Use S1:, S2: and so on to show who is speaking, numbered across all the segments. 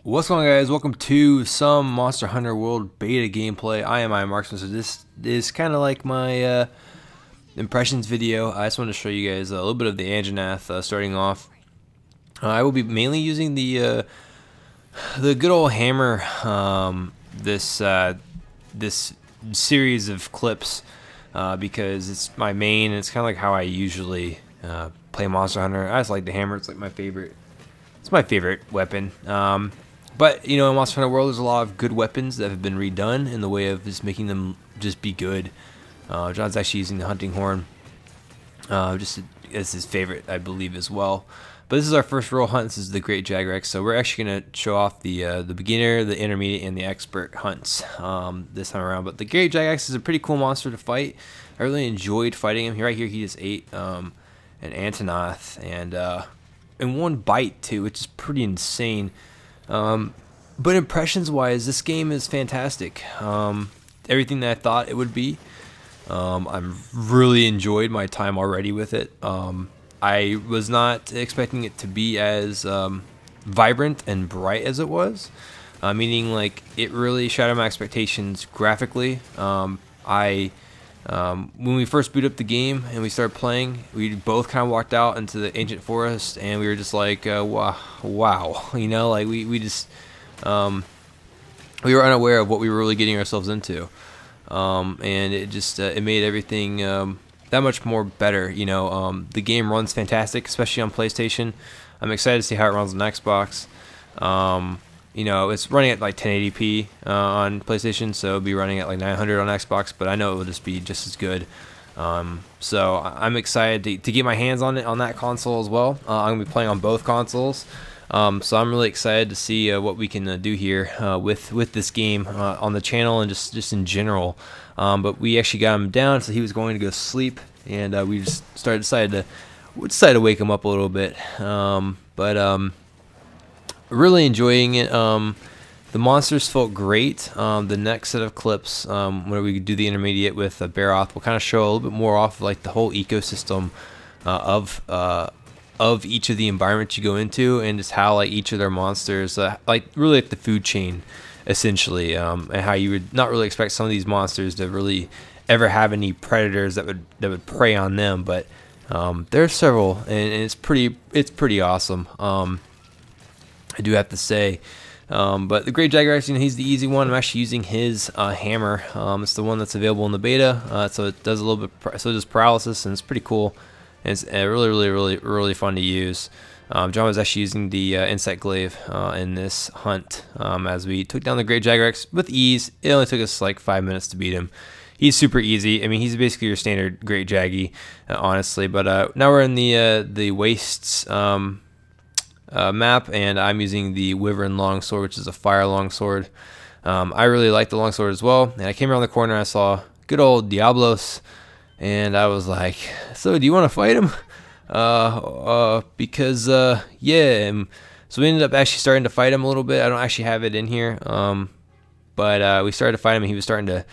S1: What's going on, guys? Welcome to some Monster Hunter World beta gameplay. I am Marksman, so this is kind of like my impressions video. I just wanted to show you guys a little bit of the Anjanath starting off. I will be mainly using the good old hammer, this series of clips, because it's my main. It's kind of like how I usually play Monster Hunter. I just like the hammer. It's like my favorite. It's my favorite weapon. But, you know, in Monster Hunter World, there's a lot of good weapons that have been redone in the way of just making them just be good. John's actually using the hunting horn just as his favorite, I believe, as well. But this is our first real hunt. This is the Great Jagrex, so we're actually going to show off the beginner, the intermediate, and the expert hunts this time around. But the Great Jagrex is a pretty cool monster to fight. I really enjoyed fighting him. Right here, he just ate an Anjanath, and in one bite, too, which is pretty insane. But impressions wise, this game is fantastic. Everything that I thought it would be. I'm really enjoyed my time already with it. I was not expecting it to be as vibrant and bright as it was, meaning like it really shattered my expectations graphically. When we first boot up the game and we started playing, we both kind of walked out into the ancient forest, and we were just like, wow, you know, like we just we were unaware of what we were really getting ourselves into, and it just it made everything that much more better. You know, the game runs fantastic, especially on PlayStation. I'm excited to see how it runs on Xbox. You know, it's running at like 1080p on PlayStation, so it'll be running at like 900 on Xbox, but I know it will just be just as good. So I'm excited to get my hands on it on that console as well. I'm going to be playing on both consoles, so I'm really excited to see what we can do here with this game on the channel and just in general. But we actually got him down, so he was going to go sleep, and we just decided to wake him up a little bit. Really enjoying it. The monsters felt great. The next set of clips, where we do the intermediate with Baroth, will kind of show a little bit more off of, like, the whole ecosystem of each of the environments you go into, and just how like each of their monsters, like really like the food chain, essentially, and how you would not really expect some of these monsters to really ever have any predators that would prey on them, but there's several, and it's pretty awesome. I do have to say, but the Great Jagrex, you know, he's the easy one. I'm actually using his hammer. It's the one that's available in the beta, so it does a little bit. So it does paralysis, and it's pretty cool. And it's really fun to use. John was actually using the insect glaive in this hunt as we took down the Great Jagrex with ease. It only took us like 5 minutes to beat him. He's super easy. I mean, he's basically your standard Great Jaggy, honestly. But now we're in the wastes. Map, and I'm using the Wyvern Longsword, which is a fire longsword. I really like the longsword as well, and I came around the corner and I saw good old Diablos, and I was like, so do you want to fight him? Because yeah. So we ended up actually starting to fight him a little bit. I don't actually have it in here, but we started to fight him, and he was starting to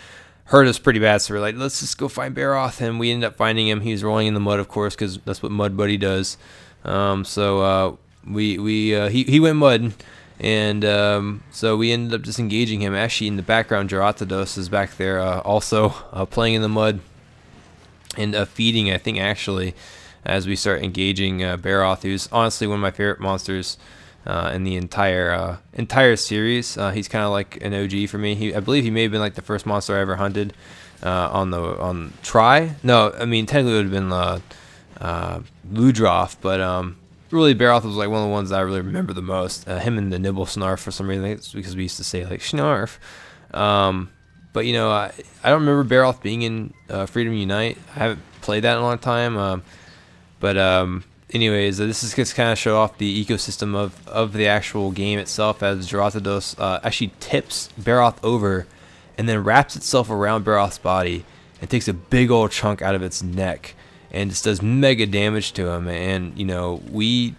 S1: hurt us pretty bad, so we're like, let's just go find Baroth, and we ended up finding him. He was rolling in the mud, of course, because that's what Mud Buddy does. He went mud, and so we ended up just engaging him. Actually, in the background, Geratados is back there, also playing in the mud and feeding, I think, actually, as we start engaging Baroth, who's honestly one of my favorite monsters in the entire series. He's kind of like an OG for me. I believe he may have been like the first monster I ever hunted on Try. No, I mean technically it would have been Ludroth, but really, Baroth was like one of the ones that I really remember the most. Him and the Nibble Snarf, for some reason. I think it's because we used to say like Snarf. But you know, I don't remember Baroth being in Freedom Unite. I haven't played that in a long time. Anyways, this is just kind of show off the ecosystem of the actual game itself, as Geratados actually tips Baroth over and then wraps itself around Baroth's body and takes a big old chunk out of its neck, and just does mega damage to him. And you know, we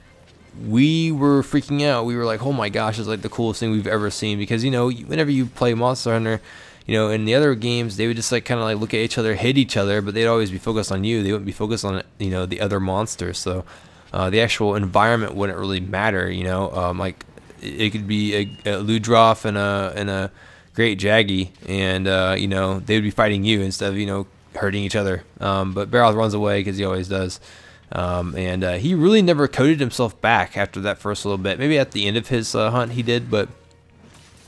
S1: were freaking out. We were like, oh my gosh, it's like the coolest thing we've ever seen. Because, you know, whenever you play Monster Hunter, you know, in the other games, they would just like kind of like look at each other, hit each other, but they'd always be focused on you. They wouldn't be focused on, you know, the other monsters. So the actual environment wouldn't really matter, you know. Like it could be a Ludroth and a Great Jaggy, and you know, they would be fighting you instead of, you know, hurting each other. But Barroth runs away because he always does. And he really never coded himself back after that first little bit. Maybe at the end of his hunt he did, but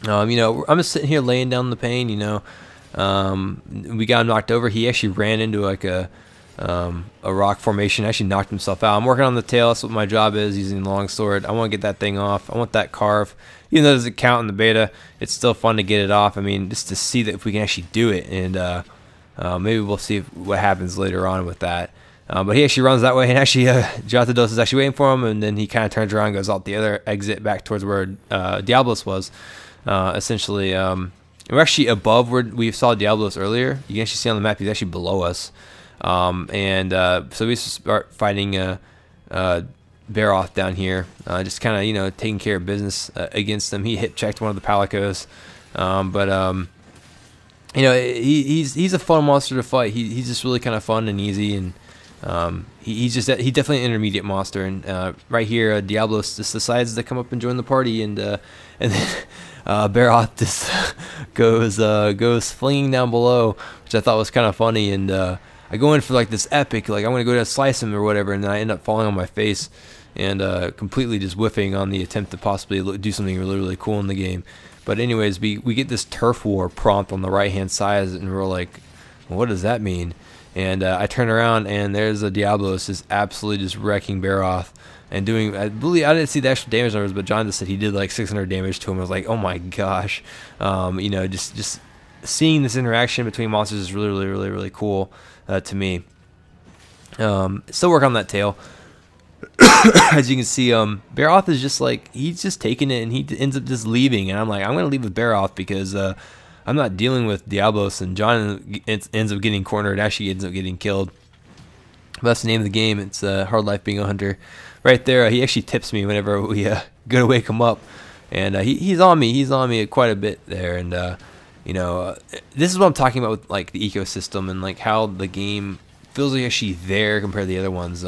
S1: you know, I'm just sitting here laying down the pain. You know, we got him knocked over. He actually ran into like a rock formation. Actually knocked himself out. I'm working on the tail. That's what my job is, using the longsword. I want to get that thing off. I want that carve. Even though it doesn't count in the beta, it's still fun to get it off. I mean, just to see that if we can actually do it, and maybe we'll see what happens later on with that. But he actually runs that way, and actually Jatados is actually waiting for him, and then he kind of turns around and goes out the other exit back towards where Diablos was. Essentially, we're actually above where we saw Diablos earlier. You can actually see on the map he's actually below us. So we start fighting Barroth down here, just kind of, you know, taking care of business against him. He hit checked one of the Palicos, you know, he's a fun monster to fight. He's just really kind of fun and easy, and he's definitely an intermediate monster. And right here, Diablos just decides to come up and join the party, and then Barroth just goes flinging down below, which I thought was kind of funny. And I go in for like this epic, like I'm gonna go to slice him or whatever, and then I end up falling on my face and completely just whiffing on the attempt to possibly do something really, really cool in the game. But anyways, we get this turf war prompt on the right hand side, and we're like, well, what does that mean? And I turn around, and there's a Diablos just absolutely just wrecking Barroth and doing, I believe, I didn't see the actual damage numbers, but John just said he did like 600 damage to him. I was like, oh my gosh. You know, just seeing this interaction between monsters is really, really, really, really cool to me. Still work on that tail. As you can see, Barroth is just like, he's just taking it, and he ends up just leaving, and I'm like, I'm gonna leave with Barroth because I'm not dealing with Diablos, and John ends up getting cornered, actually ends up getting killed. But that's the name of the game. It's hard life being a hunter. Right there, he actually tips me whenever we go to wake him up, and he's on me quite a bit there. And you know, this is what I'm talking about with like the ecosystem and like how the game feels like actually there compared to the other ones.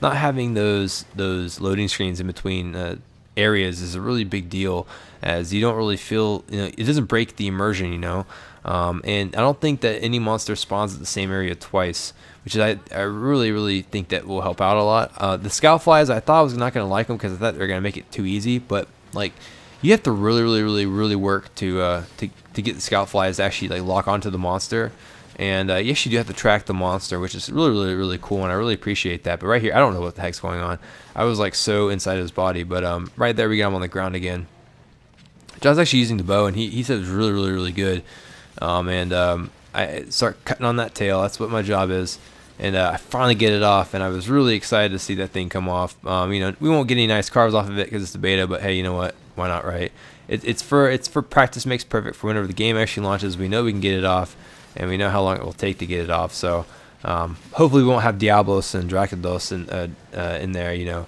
S1: Not having those loading screens in between areas is a really big deal, as you don't really feel, you know, it doesn't break the immersion, you know. And I don't think that any monster spawns at the same area twice, which is, I really, really think that will help out a lot. The scout flies, I thought I was not going to like them because I thought they were going to make it too easy, but like you have to really, really, really, really work to get the scout flies to actually like lock onto the monster. And you actually do have to track the monster, which is really, really, really cool, and I really appreciate that. But right here, I don't know what the heck's going on. I was like so inside his body, but right there we got him on the ground again. John's actually using the bow, and he said it was really, really, really good. I start cutting on that tail. That's what my job is. And I finally get it off, and I was really excited to see that thing come off. You know, we won't get any nice carves off of it because it's the beta, but hey, you know what? Why not, right? It's for practice makes perfect. For whenever the game actually launches, we know we can get it off, and we know how long it will take to get it off. So hopefully we won't have Diablos and Dracados in there, you know,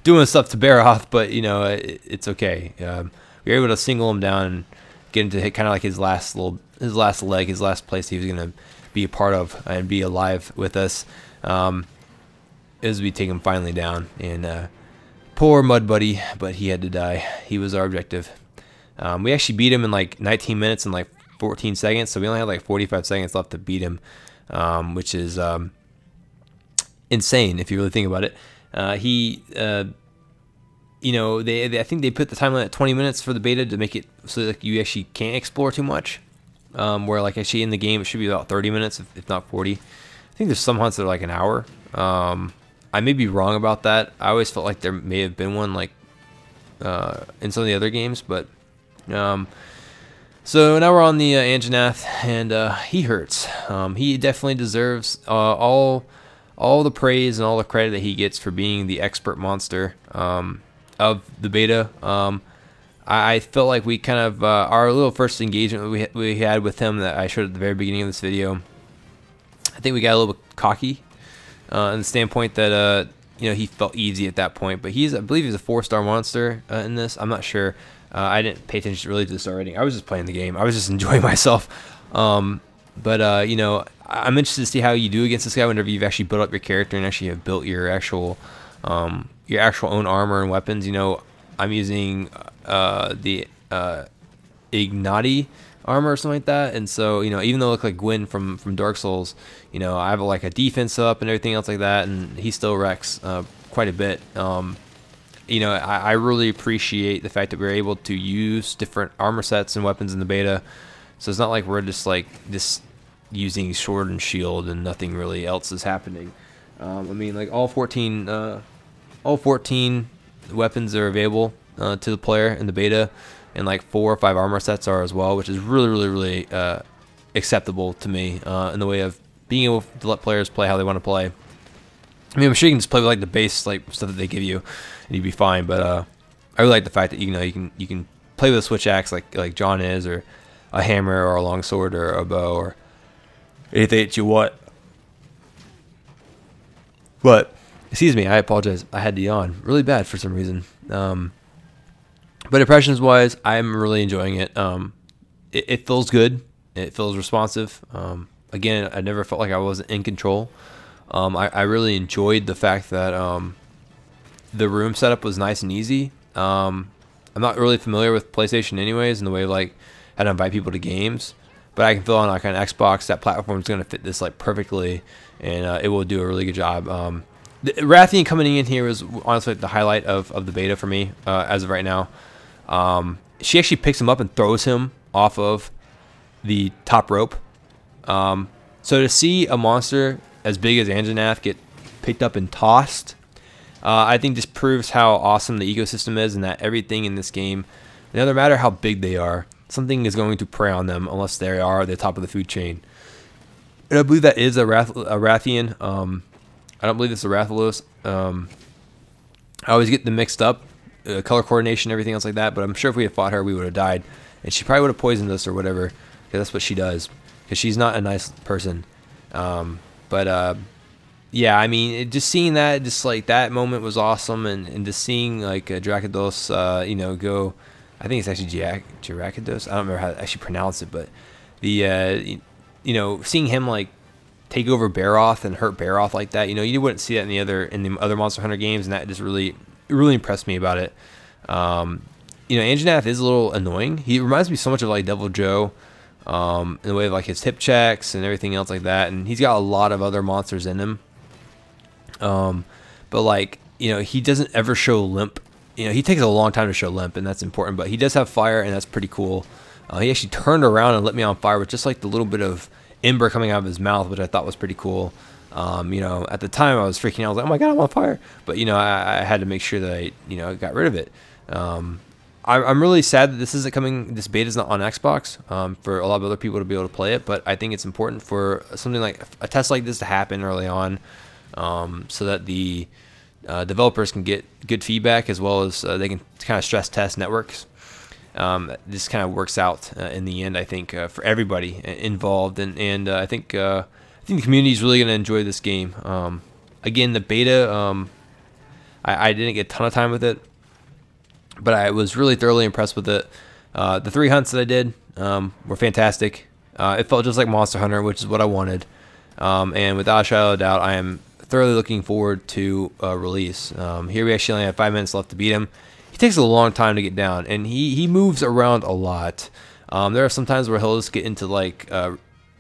S1: doing stuff to Barroth, but you know, it's okay. We were able to single him down and get him to hit kind of like his last leg, his last place he was gonna be a part of and be alive with us, as we take him finally down. And poor Mud Buddy, but he had to die. He was our objective. We actually beat him in like 19 minutes and like 14 seconds, so we only had like 45 seconds left to beat him, which is insane if you really think about it. You know, I think they put the time limit at 20 minutes for the beta to make it so that you actually can't explore too much. Where like actually in the game it should be about 30 minutes, if not 40. I think there's some hunts that are like an hour. I may be wrong about that. I always felt like there may have been one like in some of the other games, but so now we're on the Anjanath, and he hurts. He definitely deserves all the praise and all the credit that he gets for being the expert monster of the beta. I felt like we kind of our little first engagement we had with him that I showed at the very beginning of this video, I think we got a little bit cocky in the standpoint that you know, he felt easy at that point. But I believe he's a 4-star monster in this. I'm not sure. I didn't pay attention really to the star rating. I was just playing the game. I was just enjoying myself. But you know, I'm interested to see how you do against this guy whenever you've actually built up your character and actually have built your actual own armor and weapons. You know, I'm using the Ignati armor or something like that, and so even though I look like Gwyn from Dark Souls, I have like a defense up and everything else like that, and he still wrecks quite a bit. I really appreciate the fact that we're able to use different armor sets and weapons in the beta, so it's not like we're just using sword and shield and nothing really else is happening. I mean, like all 14 weapons are available to the player in the beta, and like 4 or 5 armor sets are as well, which is really acceptable to me in the way of being able to let players play how they want to play. I mean, I'm sure you can just play with like the base stuff that they give you, and you'd be fine. But I really like the fact that you can play with a switch axe like John is, or a hammer, or a long sword, or a bow, or anything that you want. But excuse me, I apologize. I had to yawn really bad for some reason. But impressions wise, I'm really enjoying it. It feels good. It feels responsive. Again, I never felt like I wasn't in control. I really enjoyed the fact that the room setup was nice and easy. I'm not really familiar with PlayStation anyways, in the way of like how to invite people to games, but I can feel on like an Xbox that platform is going to fit this like perfectly, and it will do a really good job. The Rathian coming in here was honestly the highlight of the beta for me as of right now. She actually picks him up and throws him off of the top rope. So to see a monster as big as Anjanath get picked up and tossed, I think just proves how awesome the ecosystem is, and that everything in this game, no matter how big they are, something is going to prey on them unless they are at the top of the food chain. And I believe that is a Rathian. I don't believe it's a Rathalos. I always get them mixed up, color coordination, everything else like that, but I'm sure if we had fought her, we would have died, and she probably would have poisoned us or whatever, because that's what she does, because she's not a nice person. Yeah, I mean, just seeing that, just like that moment was awesome, and just seeing like Dracados, go, I think it's actually Dracados. I don't remember how to actually pronounce it, but the seeing him like take over Baroth and hurt Baroth like that, you wouldn't see that in the other Monster Hunter games, and that just really impressed me about it. Anjanath is a little annoying. He reminds me so much of like Devil Joe, in the way of like his hip checks and everything else like that, and he's got a lot of other monsters in him. But like, he doesn't ever show limp. He takes a long time to show limp, and that's important, but he does have fire, and that's pretty cool. He actually turned around and lit me on fire with just like the little bit of ember coming out of his mouth, which I thought was pretty cool. At the time I was freaking out. I was like, oh my god, I'm on fire. But I had to make sure that I got rid of it. I'm really sad that this beta is not on Xbox, for a lot of other people to be able to play it, but I think it's important for something like a test like this to happen early on, so that the developers can get good feedback, as well as they can kind of stress test networks. This kind of works out in the end, I think, for everybody involved, and I think the community is really going to enjoy this game. Again, the beta, I didn't get a ton of time with it, but I was really thoroughly impressed with it. The 3 hunts that I did were fantastic. It felt just like Monster Hunter, which is what I wanted. And without a shadow of a doubt, I am thoroughly looking forward to release. Here we actually only have 5 minutes left to beat him. He takes a long time to get down, and he moves around a lot. There are some times where he'll just get into like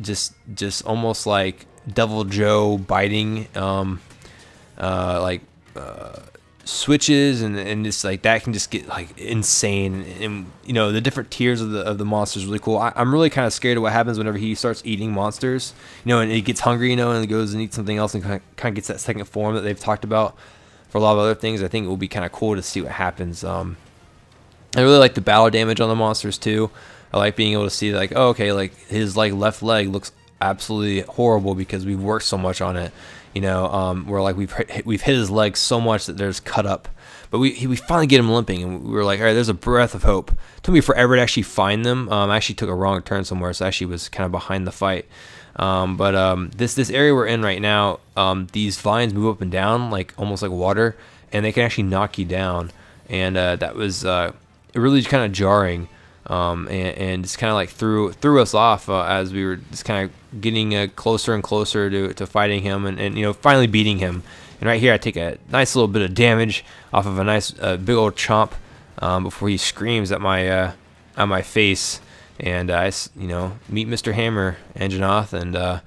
S1: just almost like Devil Joe biting switches, and just like that can just get like insane, and the different tiers of the monsters are really cool. I'm really kind of scared of what happens whenever he starts eating monsters, and he gets hungry, and goes and eats something else, and kind of gets that second form that they've talked about for a lot of other things. I think it will be kind of cool to see what happens. I really like the battle damage on the monsters too. I like being able to see like, oh, okay, like his like left leg looks absolutely horrible because we've worked so much on it. Where like we've hit his leg so much that there's cut up, but we finally get him limping, and we were like, all right, there's a breath of hope. It took me forever to actually find them. I actually took a wrong turn somewhere, so I actually was kind of behind the fight. This area we're in right now, these vines move up and down like almost like water, and they can actually knock you down, and that was really kind of jarring. And just kind of like threw us off as we were just kind of getting closer and closer to fighting him, and finally beating him. And right here I take a nice little bit of damage off of a nice big old chomp before he screams at my face. And I, meet Mr. Hammer Anjanath, and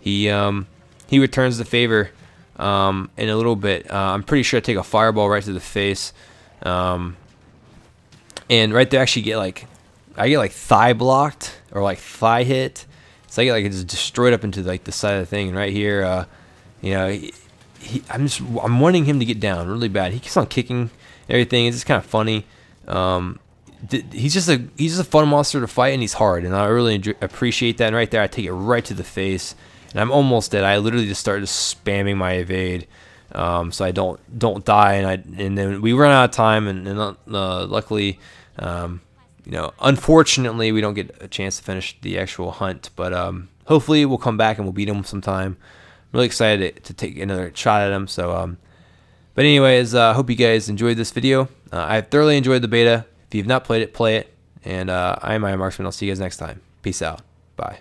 S1: he returns the favor in a little bit. I'm pretty sure I take a fireball right to the face, and right there I actually get I get thigh blocked or thigh hit. So I get it's destroyed up into the side of the thing. And right here, I'm wanting him to get down really bad. He keeps on kicking everything. It's just kind of funny. He's just a fun monster to fight, and he's hard, and I really appreciate that. And right there, I take it right to the face, and I'm almost dead. I literally just started spamming my evade, so I don't die. And then we run out of time, and luckily, unfortunately, we don't get a chance to finish the actual hunt. But hopefully, we'll come back and we'll beat him sometime. I'm really excited to take another shot at him. So, but anyways, I hope you guys enjoyed this video. I thoroughly enjoyed the beta. If you've not played it, play it. And I'm Marksman. I'll see you guys next time. Peace out. Bye.